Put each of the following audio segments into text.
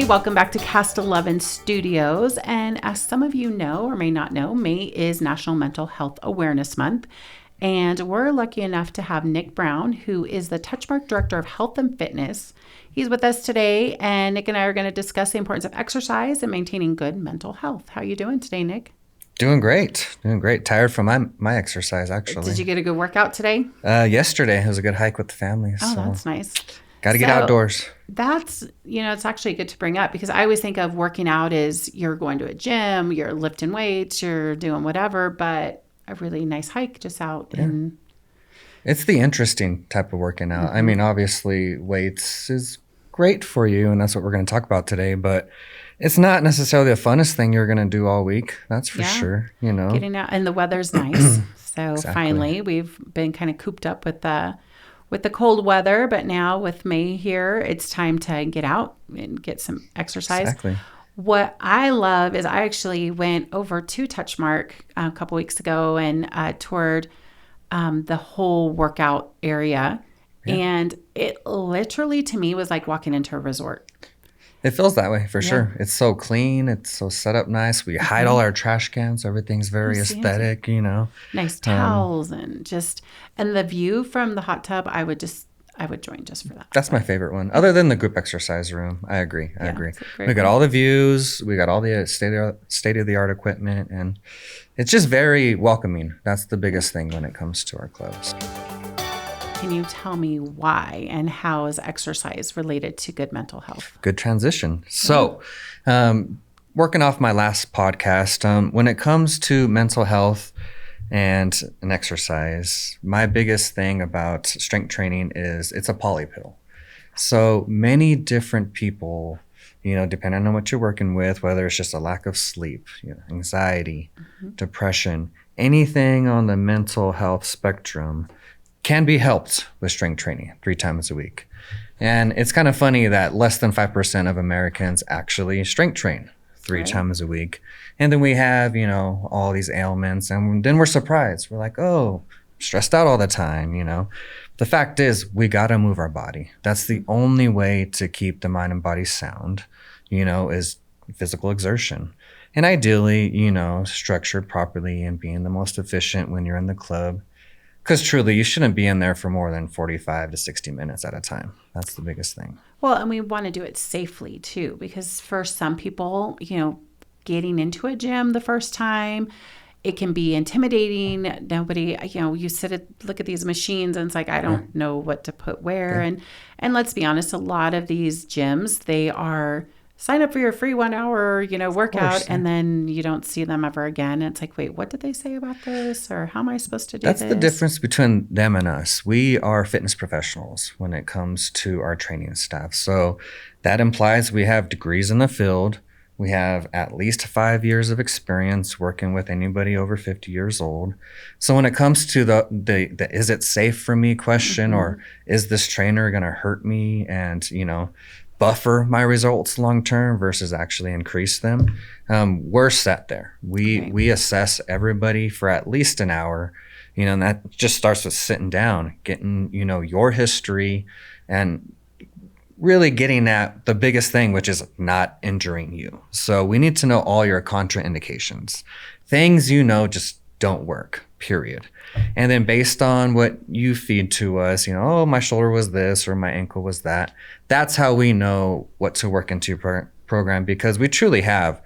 everybody. Welcome back to Cast 11 Studios. And as some of you know or may not know, May is National Mental Health Awareness Month. And we're lucky enough to have Nick Brown, who is the Touchmark Director of Health and Fitness. He's with us today, and Nick and I are going to discuss the importance of exercise and maintaining good mental health. How are you doing today, Nick? Doing great. Tired from my exercise, actually. Did you get a good workout today? Yesterday, it was a good hike with the family. Oh, that's nice. Got to get outdoors. That's, it's actually good to bring up because I always think of working out as you're going to a gym, you're lifting weights, you're doing whatever, but a really nice hike just out. Yeah. It's the interesting type of working out. Mm-hmm. I mean, obviously, weights is great for you, and that's what we're going to talk about today, but it's not necessarily the funnest thing you're going to do all week. That's for sure, Getting out, and the weather's nice. So exactly. Finally, we've been kind of cooped up with the cold weather, but now with May here, it's time to get out and get some exercise. Exactly. What I love is I actually went over to Touchmark a couple weeks ago and toured the whole workout area. Yeah. And it literally, to me, was like walking into a resort. It feels that way for sure. It's so clean. It's so set up nice. We hide all our trash cans. So everything's very aesthetic, Nice towels and the view from the hot tub. I would join just for that. That's my favorite one. Other than the group exercise room. I agree. We got all the views. We got all the state-of-the-art equipment. And it's just very welcoming. That's the biggest thing when it comes to our clubs. Can you tell me why and how is exercise related to good mental health? Good transition. So, working off my last podcast, when it comes to mental health and an exercise, my biggest thing about strength training is it's a poly pill. So many different people, depending on what you're working with, whether it's just a lack of sleep, anxiety, depression, anything on the mental health spectrum can be helped with strength training 3 times a week. And it's kind of funny that less than 5% of Americans actually strength train 3 times a week. And then we have, all these ailments, and then we're surprised. We're like, oh, stressed out all the time, The fact is, we got to move our body. That's the only way to keep the mind and body sound, is physical exertion. And ideally, structured properly and being the most efficient when you're in the club. Because truly, you shouldn't be in there for more than 45 to 60 minutes at a time. That's the biggest thing. Well, and we want to do it safely, too, because for some people, getting into a gym the first time, it can be intimidating. Nobody, you look at these machines and it's like, I don't know what to put where. Yeah. And let's be honest, a lot of these gyms, they are sign up for your free 1 hour, workout, and then you don't see them ever again. And it's like, wait, what did they say about this? Or how am I supposed to do this? That's the difference between them and us. We are fitness professionals when it comes to our training staff. So that implies we have degrees in the field. We have at least 5 years of experience working with anybody over 50 years old. So when it comes to the is it safe for me question, or is this trainer going to hurt me and, buffer my results long-term versus actually increase them, we're set there. We assess everybody for at least an hour, and that just starts with sitting down, getting, your history, and really getting at the biggest thing, which is not injuring you. So we need to know all your contraindications. Things just don't work, period. And then based on what you feed to us, oh, my shoulder was this or my ankle was that. That's how we know what to work into your program, because we truly have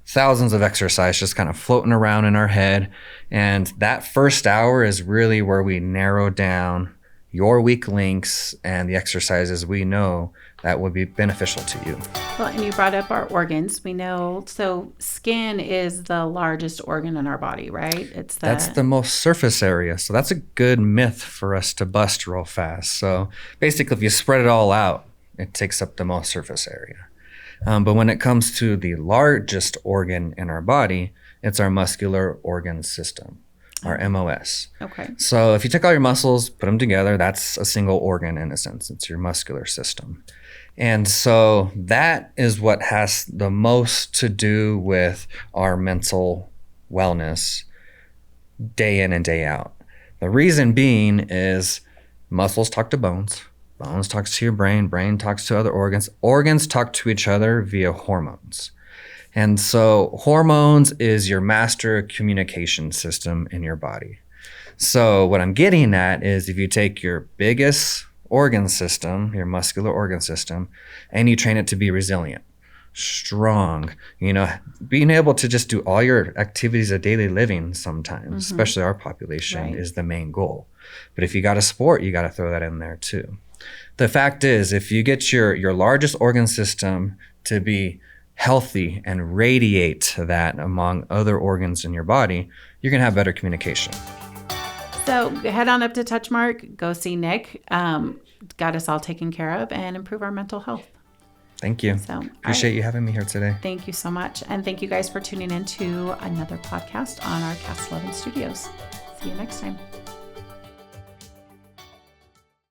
thousands of exercises just kind of floating around in our head. And that first hour is really where we narrow down your weak links and the exercises we know that would be beneficial to you. Well, and you brought up our organs. We know, so skin is the largest organ in our body, right? That's the most surface area. So that's a good myth for us to bust real fast. So basically, if you spread it all out, it takes up the most surface area. But when it comes to the largest organ in our body, it's our muscular organ system, our MOS. Okay. So if you take all your muscles, put them together, that's a single organ in a sense. It's your muscular system. And so that is what has the most to do with our mental wellness day in and day out. The reason being is muscles talk to bones, Bones talks to your brain. Brain talks to other organs. Organs talk to each other via hormones. And so hormones is your master communication system in your body. So what I'm getting at is if you take your biggest organ system, your muscular organ system, and you train it to be resilient, strong, being able to just do all your activities of daily living sometimes, especially our population, is the main goal. But if you got a sport, you got to throw that in there too. The fact is, if you get your largest organ system to be healthy and radiate that among other organs in your body, you're going to have better communication. So head on up to Touchmark, go see Nick, got us all taken care of, and improve our mental health. Thank you. So appreciate you having me here today. Thank you so much. And thank you guys for tuning in to another podcast on our Cast 11 Studios. See you next time.